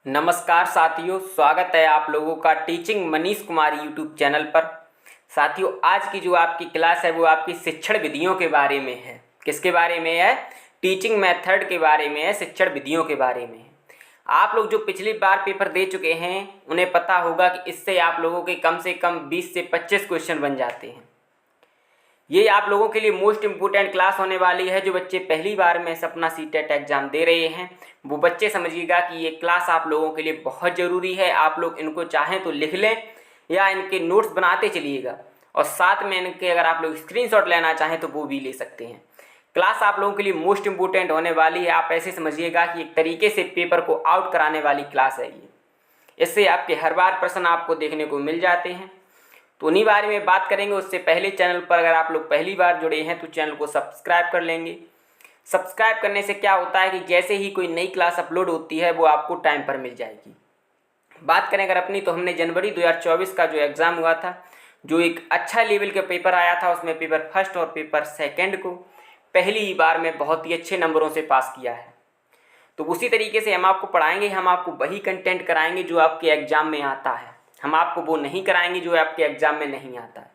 नमस्कार साथियों, स्वागत है आप लोगों का teaching Manish Kumar YouTube channel पर। साथियों, आज की जो आपकी क्लास है वो आपकी शिक्षण विधियों के बारे में है। किसके बारे में है? टीचिंग मेथड के बारे में है, शिक्षण विधियों के बारे में है। आप लोग जो पिछली बार पेपर दे चुके हैं उन्हें पता होगा कि इससे आप लोगों के कम से कम 20 से 25 क्वेश्चन बन जाते हैं। ये आप लोगों के लिए मोस्ट इम्पोर्टेंट क्लास होने वाली है। जो बच्चे पहली बार में अपना सीटेट एग्जाम दे रहे हैं वो बच्चे समझिएगा कि ये क्लास आप लोगों के लिए बहुत ज़रूरी है। आप लोग इनको चाहें तो लिख लें या इनके नोट्स बनाते चलिएगा, और साथ में इनके अगर आप लोग स्क्रीनशॉट लेना चाहें तो वो भी ले सकते हैं। क्लास आप लोगों के लिए मोस्ट इम्पोर्टेंट होने वाली है। आप ऐसे समझिएगा कि एक तरीके से पेपर को आउट कराने वाली क्लास है ये। इससे आपके हर बार प्रश्न आपको देखने को मिल जाते हैं। तो उन्हीं बारे में बात करेंगे। उससे पहले चैनल पर अगर आप लोग पहली बार जुड़े हैं तो चैनल को सब्सक्राइब कर लेंगे। सब्सक्राइब करने से क्या होता है कि जैसे ही कोई नई क्लास अपलोड होती है वो आपको टाइम पर मिल जाएगी। बात करें अगर अपनी, तो हमने जनवरी 2024 का जो एग्ज़ाम हुआ था, जो एक अच्छा लेवल का पेपर आया था, उसमें पेपर फर्स्ट और पेपर सेकेंड को पहली ही बार में बहुत ही अच्छे नंबरों से पास किया है। तो उसी तरीके से हम आपको पढ़ाएंगे, हम आपको वही कंटेंट कराएंगे जो आपके एग्ज़ाम में आता है। हम आपको वो नहीं कराएंगे जो आपके एग्ज़ाम में नहीं आता है।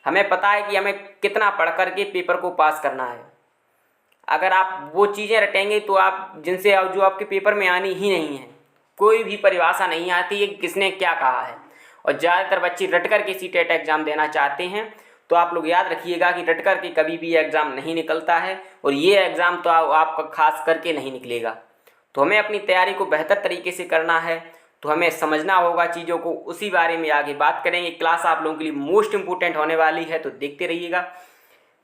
हमें पता है कि हमें कितना पढ़ करके पेपर को पास करना है। अगर आप वो चीज़ें रटेंगे तो आप जिनसे जो आपके पेपर में आनी ही नहीं है, कोई भी परिभाषा नहीं आती है किसने क्या कहा है। और ज़्यादातर बच्चे रट कर के सीटेट एग्ज़ाम देना चाहते हैं। तो आप लोग याद रखिएगा कि रट कर के कभी भी एग्ज़ाम नहीं निकलता है, और ये एग्ज़ाम तो आपका खास करके नहीं निकलेगा। तो हमें अपनी तैयारी को बेहतर तरीके से करना है, तो हमें समझना होगा चीज़ों को। उसी बारे में आगे बात करेंगे। क्लास आप लोगों के लिए मोस्ट इम्पोर्टेंट होने वाली है, तो देखते रहिएगा।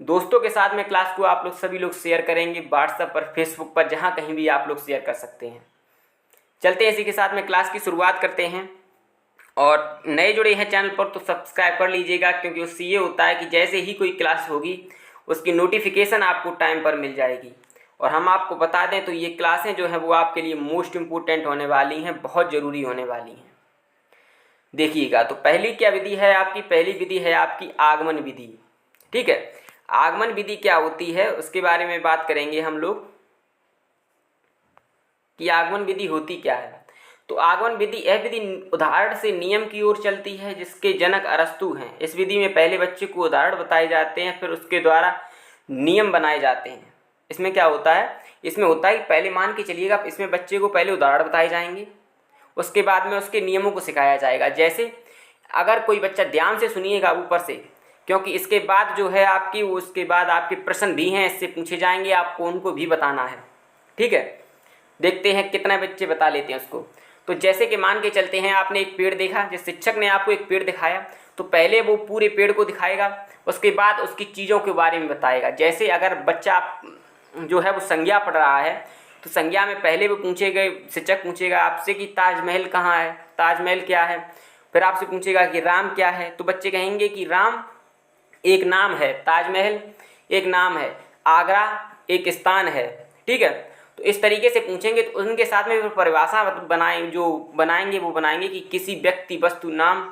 दोस्तों के साथ में क्लास को आप लोग सभी लोग शेयर करेंगे, व्हाट्सएप पर, फेसबुक पर, जहाँ कहीं भी आप लोग शेयर कर सकते हैं। चलते हैं इसी के साथ में क्लास की शुरुआत करते हैं। और नए जुड़े हैं चैनल पर तो सब्सक्राइब कर लीजिएगा, क्योंकि उससे ये होता है कि जैसे ही कोई क्लास होगी उसकी नोटिफिकेशन आपको टाइम पर मिल जाएगी। और हम आपको बता दें तो ये क्लासें जो हैं वो आपके लिए मोस्ट इम्पोर्टेंट होने वाली हैं, बहुत ज़रूरी होने वाली हैं। देखिएगा, तो पहली क्या विधि है आपकी? पहली विधि है आपकी आगमन विधि। ठीक है, आगमन विधि क्या होती है उसके बारे में बात करेंगे हम लोग कि आगमन विधि होती क्या है। तो आगमन विधि, यह विधि उदाहरण से नियम की ओर चलती है, जिसके जनक अरस्तु हैं। इस विधि में पहले बच्चे को उदाहरण बताए जाते हैं, फिर उसके द्वारा नियम बनाए जाते हैं। इसमें क्या होता है? इसमें होता है कि पहले मान के चलिएगा, इसमें बच्चे को पहले उदाहरण बताए जाएंगे, उसके बाद में उसके नियमों को सिखाया जाएगा। जैसे अगर कोई बच्चा, ध्यान से सुनिएगा ऊपर से, क्योंकि इसके बाद जो है आपकी, उसके बाद आपके प्रश्न भी हैं, इससे पूछे जाएंगे, आपको उनको भी बताना है। ठीक है, देखते हैं कितने बच्चे बता लेते हैं उसको। तो जैसे कि मान के चलते हैं, आपने एक पेड़ देखा, जिस शिक्षक ने आपको एक पेड़ दिखाया, तो पहले वो पूरे पेड़ को दिखाएगा, उसके बाद उसकी चीज़ों के बारे में बताएगा। जैसे अगर बच्चा जो है वो संज्ञा पढ़ रहा है, तो संज्ञा में पहले वो पूछेगा, शिक्षक पूछेगा आपसे कि ताजमहल कहाँ है, ताजमहल क्या है। फिर आपसे पूछेगा कि राम क्या है, तो बच्चे कहेंगे कि राम एक नाम है, ताजमहल एक नाम है, आगरा एक स्थान है। ठीक है, तो इस तरीके से पूछेंगे। तो उनके साथ में परिभाषा बनाएंगे वो बनाएंगे कि किसी व्यक्ति, वस्तु, नाम,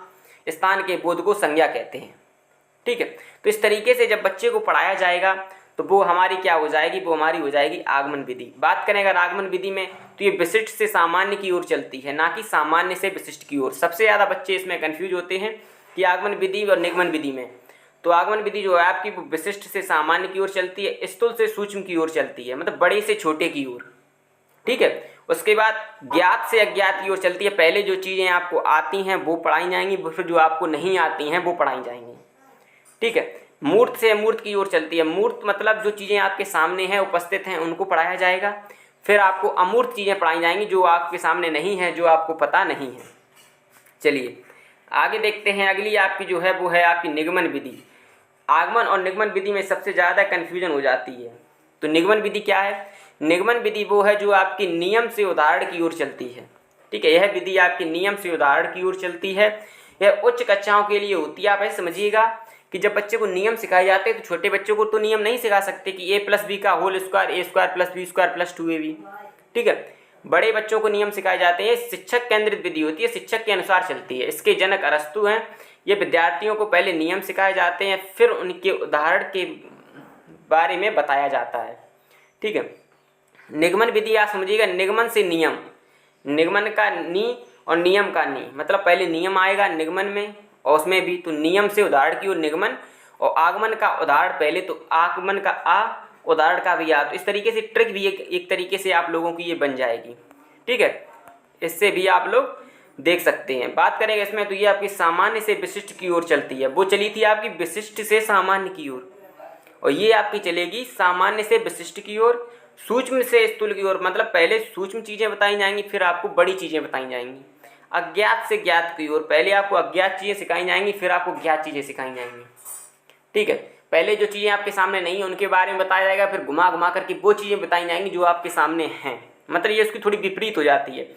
स्थान के बोध को संज्ञा कहते हैं। ठीक है, तो इस तरीके से जब बच्चे को पढ़ाया जाएगा तो वो हमारी क्या हो जाएगी? वो हमारी हो जाएगी आगमन विधि। बात करें अगर आगमन विधि में, तो ये विशिष्ट से सामान्य की ओर चलती है, ना कि सामान्य से विशिष्ट की ओर। सबसे ज़्यादा बच्चे इसमें कन्फ्यूज होते हैं कि आगमन विधि और निगमन विधि में। तो आगमन विधि जो है आपकी, वो विशिष्ट से सामान्य की ओर चलती है, स्थूल से सूक्ष्म की ओर चलती है, मतलब बड़े से छोटे की ओर। ठीक है, उसके बाद ज्ञात से अज्ञात की ओर चलती है। पहले जो चीज़ें आपको आती हैं वो पढ़ाई जाएंगी, फिर जो आपको नहीं आती हैं वो पढ़ाई जाएंगी। ठीक है, मूर्त से अमूर्त की ओर चलती है। मूर्त मतलब जो चीज़ें आपके सामने हैं, उपस्थित हैं, उनको पढ़ाया जाएगा। फिर आपको अमूर्त चीज़ें पढ़ाई जाएंगी, जो आपके सामने नहीं है, जो आपको पता नहीं है। चलिए आगे देखते हैं। अगली आपकी जो है वो है आपकी निगमन विधि। आगमन और निगमन विधि में सबसे ज़्यादा कन्फ्यूजन हो जाती है। तो निगमन विधि क्या है? निगमन विधि वो है जो आपकी नियम से उदाहरण की ओर चलती है। ठीक है, यह विधि आपकी नियम से उदाहरण की ओर चलती है। यह उच्च कक्षाओं के लिए होती है। आप ऐसे समझिएगा कि जब बच्चे को नियम सिखाए जाते हैं, तो छोटे बच्चों को तो नियम नहीं सिखा सकते कि a+b का whole square, a² + b² + 2ab। ठीक है, बड़े बच्चों को नियम सिखाए जाते हैं। शिक्षक केंद्रित विधि होती है, शिक्षक के अनुसार चलती है। इसके जनक अरस्तु हैं। ये विद्यार्थियों को पहले नियम सिखाए जाते हैं, फिर उनके उदाहरण के बारे में बताया जाता है। ठीक है, निगमन विधि आप समझिएगा, निगमन से नियम। निगमन का नी और नियम का नी, मतलब पहले नियम आएगा निगमन में और उसमें भी, तो नियम से उदाहरण की ओर निगमन, और आगमन का उदाहरण पहले तो आगमन का आ, उदाहरण का भी आ। तो इस तरीके से ट्रिक भी एक तरीके से आप लोगों की ये बन जाएगी। ठीक है, इससे भी आप लोग देख सकते हैं। बात करेंगे इसमें तो ये आपकी सामान्य से विशिष्ट की ओर चलती है, वो चली थी आपकी विशिष्ट से सामान्य की ओर, और ये आपकी चलेगी सामान्य से विशिष्ट की ओर, सूक्ष्म से स्थूल की ओर। मतलब पहले सूक्ष्म चीज़ें बताई जाएंगी, फिर आपको बड़ी चीज़ें बताई जाएंगी। अज्ञात से ज्ञात की ओर, पहले आपको अज्ञात चीज़ें सिखाई जाएंगी, फिर आपको ज्ञात चीज़ें सिखाई जाएंगी। ठीक है, पहले जो चीज़ें आपके सामने नहीं है उनके बारे में बताया जाएगा, फिर घुमा घुमा करके वो चीज़ें बताई जाएंगी जो आपके सामने हैं। मतलब ये उसकी थोड़ी विपरीत हो जाती है।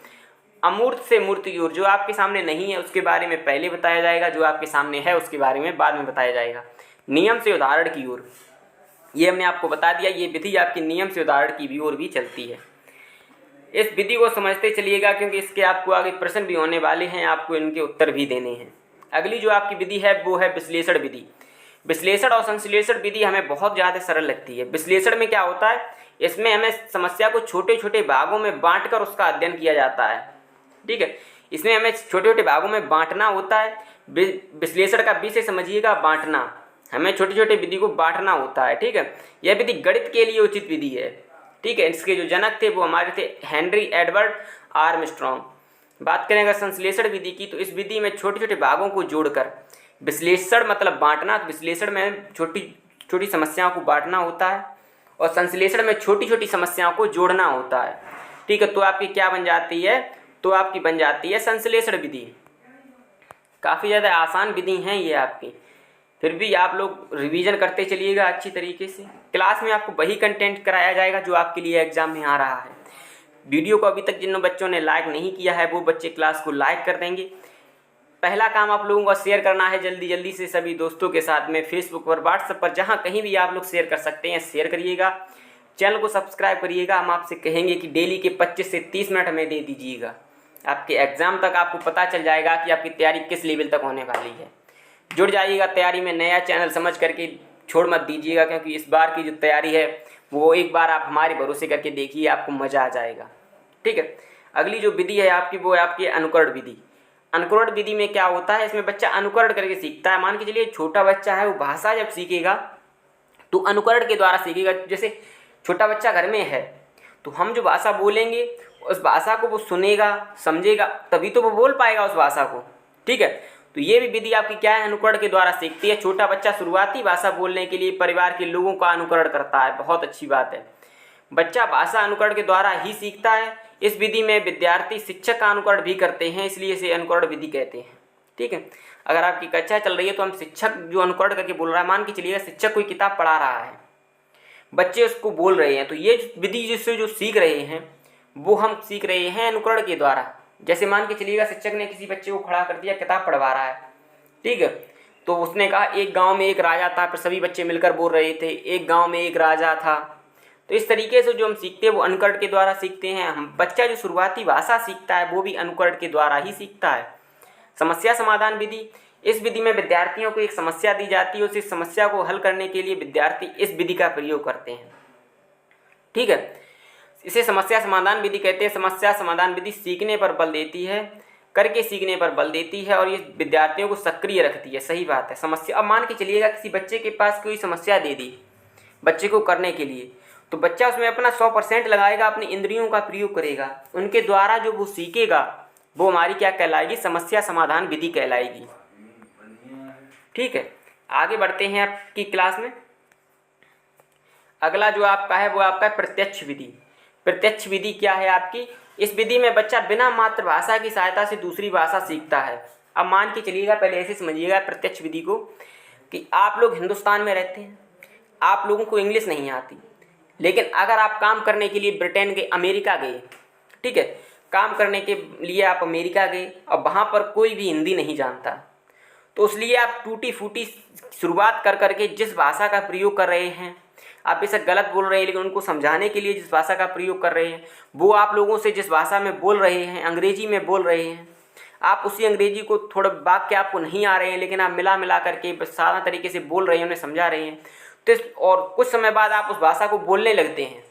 अमूर्त से मूर्त की ओर, जो आपके सामने नहीं है उसके बारे में पहले बताया जाएगा, जो आपके सामने है उसके बारे में बाद में बताया जाएगा। नियम से उदाहरण की ओर, ये हमने आपको बता दिया, ये विधि आपकी नियम से उदाहरण की ओर भी चलती है। इस विधि को समझते चलिएगा, क्योंकि इसके आपको आगे प्रश्न भी होने वाले हैं, आपको इनके उत्तर भी देने हैं। अगली जो आपकी विधि है वो है विश्लेषण विधि। विश्लेषण और संश्लेषण विधि हमें बहुत ज़्यादा सरल लगती है। विश्लेषण में क्या होता है, इसमें हमें समस्या को छोटे छोटे भागों में बांटकर उसका अध्ययन किया जाता है। ठीक है, इसमें हमें छोटे छोटे भागों में बांटना होता है। विश्लेषण का विषय समझिएगा बांटना, हमें छोटे छोटे विधि को बांटना होता है। ठीक है, यह विधि गणित के लिए उचित विधि है। ठीक है, इसके जो जनक थे वो हमारे थे हेनरी एडवर्ड आर्मस्ट्रॉन्ग। बात करेंगे संश्लेषण विधि की, तो इस विधि में छोटे छोटे भागों को जोड़कर, विश्लेषण मतलब बांटना, तो विश्लेषण में छोटी छोटी समस्याओं को बांटना होता है और संश्लेषण में छोटी छोटी समस्याओं को जोड़ना होता है। ठीक है, तो आपकी क्या बन जाती है, तो आपकी बन जाती है संश्लेषण विधि। काफ़ी ज़्यादा आसान विधि हैं ये आपकी, फिर भी आप लोग रिवीजन करते चलिएगा अच्छी तरीके से। क्लास में आपको वही कंटेंट कराया जाएगा जो आपके लिए एग्जाम में आ रहा है। वीडियो को अभी तक जिन बच्चों ने लाइक नहीं किया है वो बच्चे क्लास को लाइक कर देंगे। पहला काम आप लोगों को शेयर करना है जल्दी जल्दी से सभी दोस्तों के साथ में, फेसबुक पर, व्हाट्सएप पर, जहाँ कहीं भी आप लोग शेयर कर सकते हैं शेयर करिएगा। चैनल को सब्सक्राइब करिएगा। हम आपसे कहेंगे कि डेली के 25 से 30 मिनट हमें दे दीजिएगा। आपके एग्ज़ाम तक आपको पता चल जाएगा कि आपकी तैयारी किस लेवल तक होने वाली है। जुड़ जाइएगा तैयारी में, नया चैनल समझ करके छोड़ मत दीजिएगा, क्योंकि इस बार की जो तैयारी है वो एक बार आप हमारे भरोसे करके देखिए, आपको मज़ा आ जाएगा। ठीक है, अगली जो विधि है आपकी वो है आपकी अनुकरण विधि। अनुकरण विधि में क्या होता है, इसमें बच्चा अनुकरण करके सीखता है। मान के चलिए छोटा बच्चा है, वो भाषा जब सीखेगा तो अनुकरण के द्वारा सीखेगा। जैसे छोटा बच्चा घर में है तो हम जो भाषा बोलेंगे उस भाषा को वो सुनेगा, समझेगा, तभी तो वो बोल पाएगा उस भाषा को। ठीक है, तो ये भी विधि आपकी क्या है, अनुकरण के द्वारा सीखती है। छोटा बच्चा शुरुआती भाषा बोलने के लिए परिवार के लोगों का अनुकरण करता है, बहुत अच्छी बात है। बच्चा भाषा अनुकरण के द्वारा ही सीखता है। इस विधि में विद्यार्थी शिक्षक का अनुकरण भी करते हैं, इसलिए इसे अनुकरण विधि कहते हैं। ठीक है, अगर आपकी कक्षा चल रही है तो हम शिक्षक जो अनुकरण करके बोल रहा है, मान के चलिएगा शिक्षक कोई किताब पढ़ा रहा है, बच्चे उसको बोल रहे हैं, तो ये विधि जिससे जो सीख रहे हैं वो हम सीख रहे हैं अनुकरण के द्वारा। जैसे मान के चलिएगा शिक्षक ने किसी बच्चे को खड़ा कर दिया, किताब पढ़वा रहा है। ठीक है, तो उसने कहा एक गांव में एक राजा था, पर सभी बच्चे मिलकर बोल रहे थे एक गांव में एक राजा था। तो इस तरीके से जो हम सीखते हैं वो अनुकरण के द्वारा सीखते हैं हम। बच्चा जो शुरुआती भाषा सीखता है वो भी अनुकरण के द्वारा ही सीखता है। समस्या समाधान विधि, इस विधि में विद्यार्थियों को एक समस्या दी जाती है, उस समस्या को हल करने के लिए विद्यार्थी इस विधि का प्रयोग करते हैं। ठीक है, इसे समस्या समाधान विधि कहते हैं। समस्या समाधान विधि सीखने पर बल देती है, करके सीखने पर बल देती है, और ये विद्यार्थियों को सक्रिय रखती है। सही बात है। समस्या, अब मान के चलिएगा किसी बच्चे के पास कोई समस्या दे दी बच्चे को करने के लिए, तो बच्चा उसमें अपना 100% लगाएगा, अपनी इंद्रियों का प्रयोग करेगा, उनके द्वारा जो वो सीखेगा वो हमारी क्या कहलाएगी, समस्या समाधान विधि कहलाएगी। ठीक है, आगे बढ़ते हैं आपकी क्लास में। अगला जो आपका है वो आपका प्रत्यक्ष विधि। प्रत्यक्ष विधि क्या है आपकी, इस विधि में बच्चा बिना मातृभाषा की सहायता से दूसरी भाषा सीखता है। अब मान के चलिएगा, पहले ऐसे समझिएगा प्रत्यक्ष विधि को, कि आप लोग हिंदुस्तान में रहते हैं, आप लोगों को इंग्लिश नहीं आती, लेकिन अगर आप काम करने के लिए ब्रिटेन गए, अमेरिका गए, ठीक है, काम करने के लिए आप अमेरिका गए और वहाँ पर कोई भी हिंदी नहीं जानता, तो इसलिए आप टूटी फूटी शुरुआत कर करके जिस भाषा का प्रयोग कर रहे हैं, आप इसे गलत बोल रहे हैं, लेकिन उनको समझाने के लिए जिस भाषा का प्रयोग कर रहे हैं, वो आप लोगों से जिस भाषा में बोल रहे हैं, अंग्रेजी में बोल रहे हैं, आप उसी अंग्रेजी को थोड़ा वाक्य आपको नहीं आ रहे हैं, लेकिन आप मिला करके सारा तरीके से बोल रहे हैं, उन्हें समझा रहे हैं, तो और कुछ समय बाद आप उस भाषा को बोलने लगते हैं,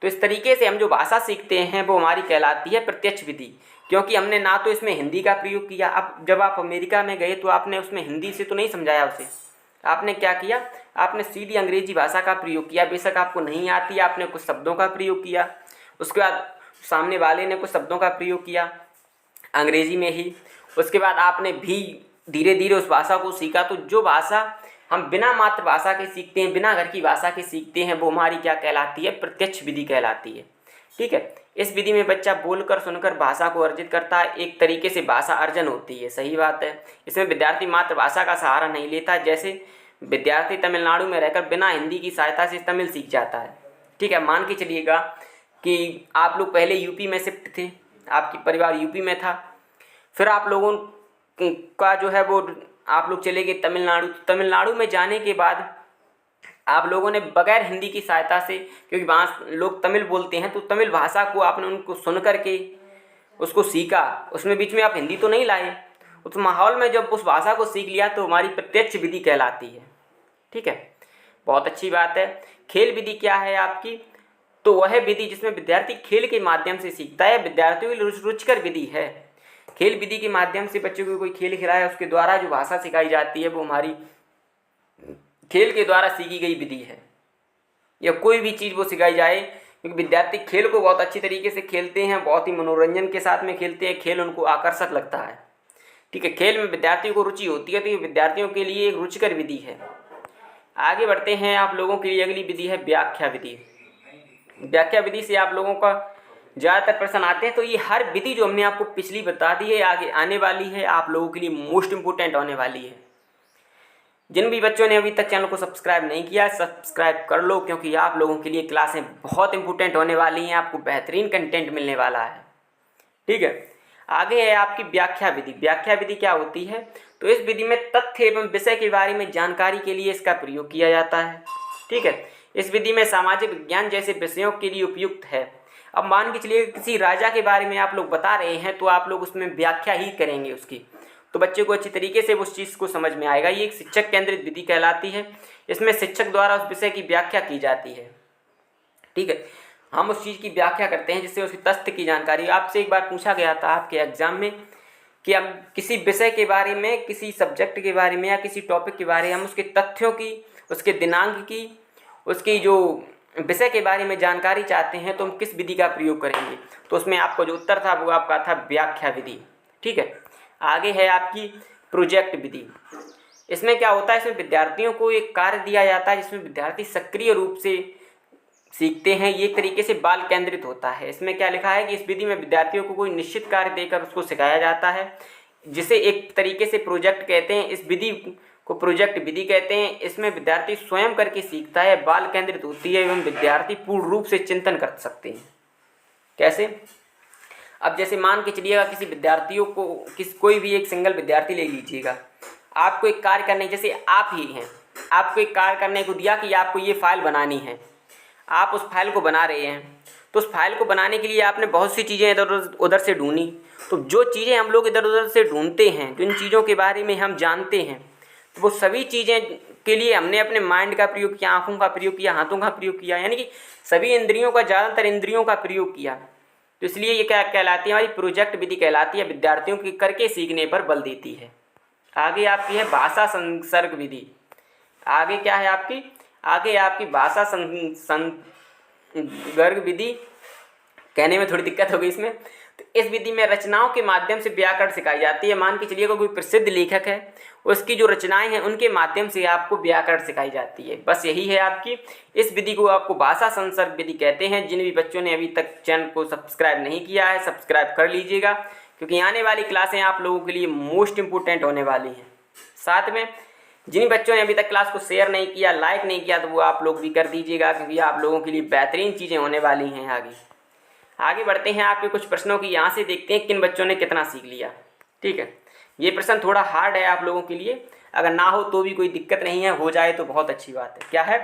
तो इस तरीके से हम जो भाषा सीखते हैं वो हमारी कहलाती है प्रत्यक्ष विधि, क्योंकि हमने ना तो इसमें हिंदी का प्रयोग किया। अब जब आप अमेरिका में गए तो आपने उसमें हिंदी से तो नहीं समझाया उसे, आपने क्या किया, आपने सीधी अंग्रेजी भाषा का प्रयोग किया। बेशक आपको नहीं आती, आपने कुछ शब्दों का प्रयोग किया, उसके बाद सामने वाले ने कुछ शब्दों का प्रयोग किया अंग्रेजी में ही, उसके बाद आपने भी धीरे धीरे उस भाषा को सीखा। तो जो भाषा हम बिना मातृभाषा के सीखते हैं, बिना घर की भाषा के सीखते हैं, वो हमारी क्या कहलाती है, प्रत्यक्ष विधि कहलाती है। ठीक है, इस विधि में बच्चा बोलकर सुनकर भाषा को अर्जित करता है, एक तरीके से भाषा अर्जन होती है। सही बात है, इसमें विद्यार्थी मातृभाषा का सहारा नहीं लेता। जैसे विद्यार्थी तमिलनाडु में रहकर बिना हिंदी की सहायता से तमिल सीख जाता है। ठीक है, मान के चलिएगा कि आप लोग पहले यूपी में शिफ्ट थे, आपकी परिवार यूपी में था, फिर आप लोगों का जो है वो आप लोग चले गए तमिलनाडु। तमिलनाडु में जाने के बाद आप लोगों ने बगैर हिंदी की सहायता से, क्योंकि वहाँ लोग तमिल बोलते हैं, तो तमिल भाषा को आपने उनको सुन करके उसको सीखा, उसमें बीच में आप हिंदी तो नहीं लाए। उस माहौल में जब उस भाषा को सीख लिया तो हमारी प्रत्यक्ष विधि कहलाती है। ठीक है, बहुत अच्छी बात है। खेल विधि क्या है आपकी, तो वह विधि जिसमें विद्यार्थी खेल के माध्यम से सीखता है, विद्यार्थियों की रुचिकर विधि है। खेल विधि के माध्यम से बच्चों को कोई खेल खिलाए, उसके द्वारा जो भाषा सिखाई जाती है वो हमारी खेल के द्वारा सीखी गई विधि है। या कोई भी चीज़ वो सिखाई जाए, क्योंकि विद्यार्थी खेल को बहुत अच्छी तरीके से खेलते हैं, बहुत ही मनोरंजन के साथ में खेलते हैं, खेल उनको आकर्षक लगता है। ठीक है, खेल में विद्यार्थियों को रुचि होती है, तो ये विद्यार्थियों के लिए एक रुचिकर विधि है। आगे बढ़ते हैं, आप लोगों के लिए अगली विधि है व्याख्या विधि। व्याख्या विधि से आप लोगों का ज़्यादातर प्रश्न आते हैं, तो ये हर विधि जो हमने आपको पिछली बता दी है आगे आने वाली है, आप लोगों के लिए मोस्ट इंपोर्टेंट होने वाली है। जिन भी बच्चों ने अभी तक चैनल को सब्सक्राइब नहीं किया, सब्सक्राइब कर लो, क्योंकि आप लोगों के लिए क्लासें बहुत इंपॉर्टेंट होने वाली हैं, आपको बेहतरीन कंटेंट मिलने वाला है। ठीक है, आगे है आपकी व्याख्या विधि। व्याख्या विधि क्या होती है, तो इस विधि में तथ्य एवं विषय के बारे में जानकारी के लिए इसका प्रयोग किया जाता है। ठीक है, इस विधि में सामाजिक विज्ञान जैसे विषयों के लिए उपयुक्त है। अब मान के चलिए किसी राजा के बारे में आप लोग बता रहे हैं, तो आप लोग उसमें व्याख्या ही करेंगे उसकी, तो बच्चे को अच्छी तरीके से उस चीज़ को समझ में आएगा। ये एक शिक्षक केंद्रित विधि कहलाती है। इसमें शिक्षक द्वारा उस विषय की व्याख्या की जाती है। ठीक है, हम उस चीज़ की व्याख्या करते हैं जिससे उसकी तथ्य की जानकारी। आपसे एक बार पूछा गया था आपके एग्जाम में कि हम किसी विषय के बारे में, किसी सब्जेक्ट के बारे में या किसी टॉपिक के बारे में हम उसके तथ्यों की, उसके दिनांक की, उसकी जो विषय के बारे में जानकारी चाहते हैं, तो हम किस विधि का प्रयोग करेंगे। तो उसमें आपको जो उत्तर था वो आपका था व्याख्या विधि। ठीक है, आगे है आपकी प्रोजेक्ट विधि। इसमें क्या होता है, इसमें विद्यार्थियों को एक कार्य दिया जाता है जिसमें विद्यार्थी सक्रिय रूप से सीखते हैं। ये एक तरीके से बाल केंद्रित होता है। इसमें क्या लिखा है कि इस विधि में विद्यार्थियों को कोई निश्चित कार्य देकर उसको सिखाया जाता है, जिसे एक तरीके से प्रोजेक्ट कहते हैं। इस विधि को प्रोजेक्ट विधि कहते हैं। इसमें विद्यार्थी स्वयं करके सीखता है, बाल केंद्रित होती है एवं विद्यार्थी पूर्ण रूप से चिंतन कर सकते हैं। कैसे, अब जैसे मान के चलिएगा किसी विद्यार्थियों को, कोई भी एक सिंगल विद्यार्थी ले लीजिएगा, आपको एक कार्य करने, जैसे आप ही हैं, आपको एक कार्य करने को दिया कि आपको ये फाइल बनानी है, आप उस फाइल को बना रहे हैं। तो उस फाइल को बनाने के लिए आपने बहुत सी चीज़ें इधर उधर से ढूंढी। तो जो चीज़ें हम लोग इधर उधर से ढूंढते हैं, जिन चीज़ों के बारे में हम जानते हैं, तो वो सभी चीज़ें के लिए हमने अपने माइंड का प्रयोग किया, आँखों का प्रयोग किया, हाथों का प्रयोग किया, यानी कि सभी इंद्रियों का, ज़्यादातर इंद्रियों का प्रयोग किया। तो इसलिए ये क्या कहलाती है, हमारी प्रोजेक्ट विधि कहलाती है, विद्यार्थियों की करके सीखने पर बल देती है। आगे आपकी है भाषा संसर्ग विधि। आगे क्या है आपकी, आगे आपकी भाषा संसर्ग विधि, कहने में थोड़ी दिक्कत होगी इसमें। तो इस विधि में रचनाओं के माध्यम से व्याकरण सिखाई जाती है। मान के चलिए कोई प्रसिद्ध लेखक है, उसकी जो रचनाएं हैं उनके माध्यम से आपको व्याकरण सिखाई जाती है। बस यही है आपकी। इस विधि को आपको भाषा संसर्ग विधि कहते हैं। जिन भी बच्चों ने अभी तक चैनल को सब्सक्राइब नहीं किया है, सब्सक्राइब कर लीजिएगा, क्योंकि आने वाली क्लासें आप लोगों के लिए मोस्ट इंपोर्टेंट होने वाली हैं। साथ में जिन बच्चों ने अभी तक क्लास को शेयर नहीं किया, लाइक नहीं किया, तो वो आप लोग भी कर दीजिएगा, क्योंकि आप लोगों के लिए बेहतरीन चीज़ें होने वाली हैं। आगे बढ़ते हैं, आपके कुछ प्रश्नों की यहाँ से देखते हैं किन बच्चों ने कितना सीख लिया। ठीक है, ये प्रश्न थोड़ा हार्ड है आप लोगों के लिए, अगर ना हो तो भी कोई दिक्कत नहीं है, हो जाए तो बहुत अच्छी बात है। क्या है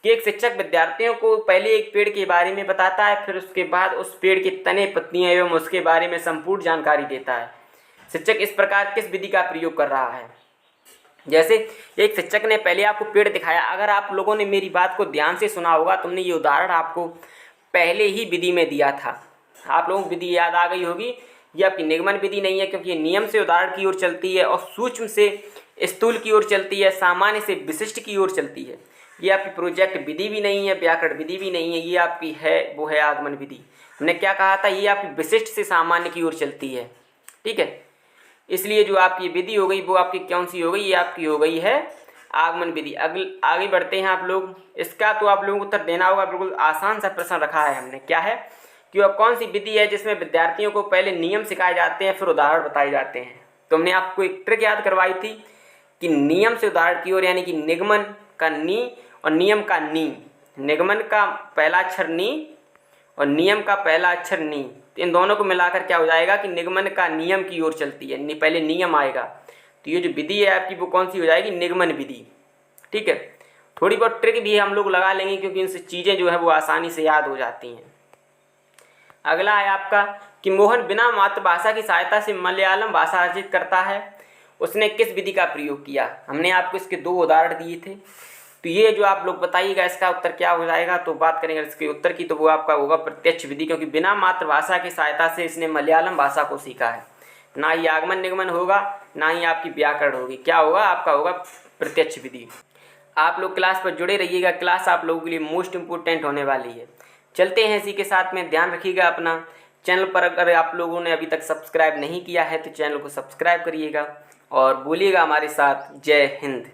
कि एक शिक्षक विद्यार्थियों को पहले एक पेड़ के बारे में बताता है, फिर उसके बाद उस पेड़ के तने, पत्तियाँ एवं उसके बारे में संपूर्ण जानकारी देता है। शिक्षक इस प्रकार किस विधि का प्रयोग कर रहा है। जैसे एक शिक्षक ने पहले आपको पेड़ दिखाया, अगर आप लोगों ने मेरी बात को ध्यान से सुना होगा, तुमने ये उदाहरण आपको पहले ही विधि में दिया था। आप लोगों को विधि याद आ गई होगी। ये आपकी निगमन विधि नहीं है, क्योंकि ये नियम से उदाहरण की ओर चलती है और सूक्ष्म से स्थूल की ओर चलती है, सामान्य से विशिष्ट की ओर चलती है। ये आपकी प्रोजेक्ट विधि भी नहीं है, व्याकरण विधि भी नहीं है, ये आपकी है वो है आगमन विधि। हमने क्या कहा था, ये आपकी विशिष्ट से सामान्य की ओर चलती है। ठीक है, इसलिए जो आपकी विधि हो गई वो आपकी कौन सी हो गई, ये आपकी हो गई है आगमन विधि। आगे बढ़ते हैं आप लोग। इसका तो आप लोगों को उत्तर देना होगा, बिल्कुल आसान सा प्रश्न रखा है हमने। क्या है कि वह कौन सी विधि है जिसमें विद्यार्थियों को पहले नियम सिखाए जाते हैं फिर उदाहरण बताए जाते हैं। तो हमने आपको एक ट्रिक याद करवाई थी कि नियम से उदाहरण की ओर, यानी कि निगमन का नी और नियम का नी। निगमन का पहला अक्षर नी और नियम का पहला अक्षर नी, तो इन दोनों को मिलाकर क्या हो जाएगा कि निगमन का नियम की ओर चलती है। पहले नियम आएगा, तो ये जो विधि है आपकी वो कौन सी हो जाएगी, निगमन विधि। ठीक है, थोड़ी बहुत ट्रिक भी हम लोग लगा लेंगे, क्योंकि इनसे चीज़ें जो है वो आसानी से याद हो जाती हैं। अगला है आपका कि मोहन बिना मातृभाषा की सहायता से मलयालम भाषा अर्जित करता है, उसने किस विधि का प्रयोग किया। हमने आपको इसके 2 उदाहरण दिए थे, तो ये जो आप लोग बताइएगा इसका उत्तर क्या हो जाएगा। तो बात करेंगे इसके उत्तर की, तो वो आपका होगा प्रत्यक्ष विधि, क्योंकि बिना मातृभाषा की सहायता से इसने मलयालम भाषा को सीखा है। ना ही आगमन निगमन होगा, ना ही आपकी व्याकरण होगी, क्या होगा आपका होगा प्रत्यक्ष विधि। आप लोग क्लास पर जुड़े रहिएगा, क्लास आप लोगों के लिए मोस्ट इम्पोर्टेंट होने वाली है। चलते हैं इसी के साथ में, ध्यान रखिएगा अपना। चैनल पर अगर आप लोगों ने अभी तक सब्सक्राइब नहीं किया है तो चैनल को सब्सक्राइब करिएगा और बोलिएगा हमारे साथ जय हिंद।